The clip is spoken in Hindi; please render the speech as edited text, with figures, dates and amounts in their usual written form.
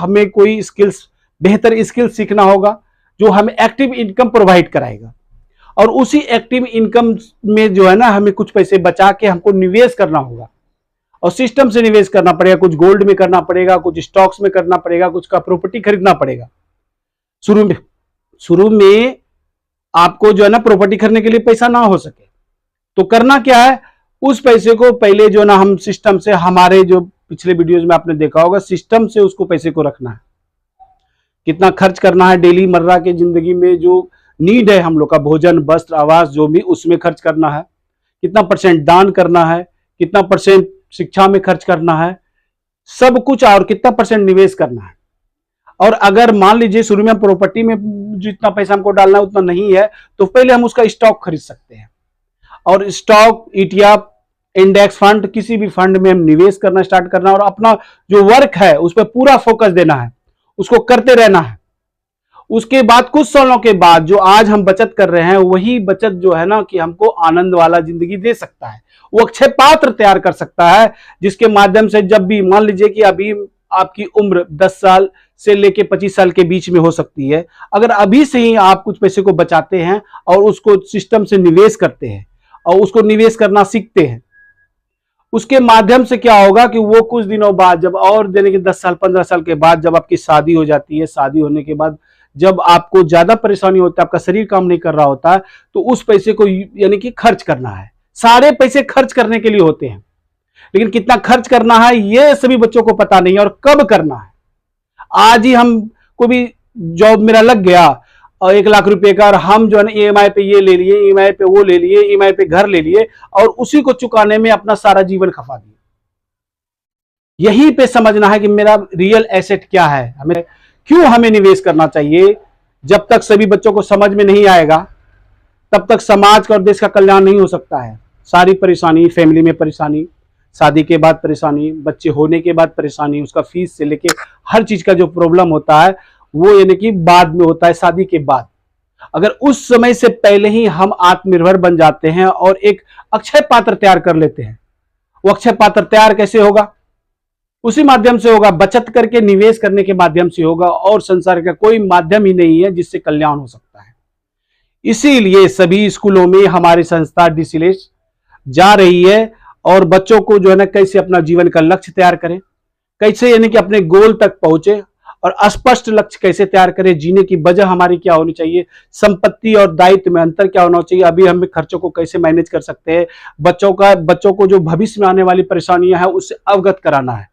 हमें कोई स्किल्स, बेहतर स्किल सीखना होगा जो हमें एक्टिव इनकम प्रोवाइड कराएगा, और उसी एक्टिव इनकम में जो है ना हमें कुछ पैसे बचा के हमको निवेश करना होगा, और सिस्टम से निवेश करना पड़ेगा। कुछ गोल्ड में करना पड़ेगा, कुछ स्टॉक्स में करना पड़ेगा, कुछ का प्रॉपर्टी खरीदना पड़ेगा। शुरू में आपको जो है ना प्रॉपर्टी खरीदने के लिए पैसा ना हो सके तो करना क्या है, उस पैसे को पहले जो है ना हम सिस्टम से, हमारे जो पिछले वीडियोज में आपने देखा होगा, सिस्टम से उसको पैसे को रखना है। कितना खर्च करना है डेली मर्रा के जिंदगी में, जो नीड है हम लोग का, भोजन वस्त्र आवास जो भी, उसमें खर्च करना है। कितना परसेंट दान करना है, कितना परसेंट शिक्षा में खर्च करना है, सब कुछ, और कितना परसेंट निवेश करना है। और अगर मान लीजिए शुरू में प्रॉपर्टी में जितना पैसा हमको डालना है उतना नहीं है, तो पहले हम उसका स्टॉक खरीद सकते हैं, और स्टॉक, ETF, इंडेक्स फंड, किसी भी फंड में हम निवेश करना स्टार्ट करना, और अपना जो वर्क है उस पर पूरा फोकस देना है, उसको करते रहना है। उसके बाद कुछ सालों के बाद जो आज हम बचत कर रहे हैं, वही बचत जो है ना कि हमको आनंद वाला जिंदगी दे सकता है, वो अक्षय पात्र तैयार कर सकता है, जिसके माध्यम से जब भी, मान लीजिए कि अभी आपकी उम्र 10 साल से लेके 25 साल के बीच में हो सकती है, अगर अभी से ही आप कुछ पैसे को बचाते हैं और उसको सिस्टम से निवेश करते हैं और उसको निवेश करना सीखते हैं, उसके माध्यम से क्या होगा कि वो कुछ दिनों बाद, जब और देने के 10 साल 15 साल के बाद जब आपकी शादी हो जाती है, शादी होने के बाद जब आपको ज्यादा परेशानी होता है, आपका शरीर काम नहीं कर रहा होता है, तो उस पैसे को यानी कि खर्च करना है। सारे पैसे खर्च करने के लिए होते हैं, लेकिन कितना खर्च करना है ये सभी बच्चों को पता नहीं है, और कब करना है। आज ही हम को भी जॉब मेरा लग गया और 1 लाख रुपए का, और हम जो है ना EMI पे ये ले लिए, EMI पे वो ले लिए, EMI पे घर ले लिए, और उसी को चुकाने में अपना सारा जीवन खपा दिया। यहीं पे समझना है कि मेरा रियल एसेट क्या है, हमें क्यों हमें निवेश करना चाहिए। जब तक सभी बच्चों को समझ में नहीं आएगा तब तक समाज का और देश का कल्याण नहीं हो सकता है। सारी परेशानी, फैमिली में परेशानी, शादी के बाद परेशानी, बच्चे होने के बाद परेशानी, उसका फीस से लेके हर चीज का जो प्रॉब्लम होता है वो यानी कि बाद में होता है, शादी के बाद। अगर उस समय से पहले ही हम आत्मनिर्भर बन जाते हैं और एक अक्षय पात्र तैयार कर लेते हैं, वो अक्षय पात्र तैयार कैसे होगा, उसी माध्यम से होगा, बचत करके निवेश करने के माध्यम से होगा, और संसार का कोई माध्यम ही नहीं है जिससे कल्याण हो सकता है। इसीलिए सभी स्कूलों में हमारी संस्था डिसिलेस जा रही है, और बच्चों को जो है ना कैसे अपना जीवन का लक्ष्य तैयार करें, कैसे यानी कि अपने गोल तक पहुंचे, और स्पष्ट लक्ष्य कैसे तैयार करें, जीने की वजह हमारी क्या होनी चाहिए, संपत्ति और दायित्व में अंतर क्या होना चाहिए, अभी हम खर्चों को कैसे मैनेज कर सकते हैं, बच्चों को जो भविष्य में आने वाली परेशानियां हैं उससे अवगत कराना है।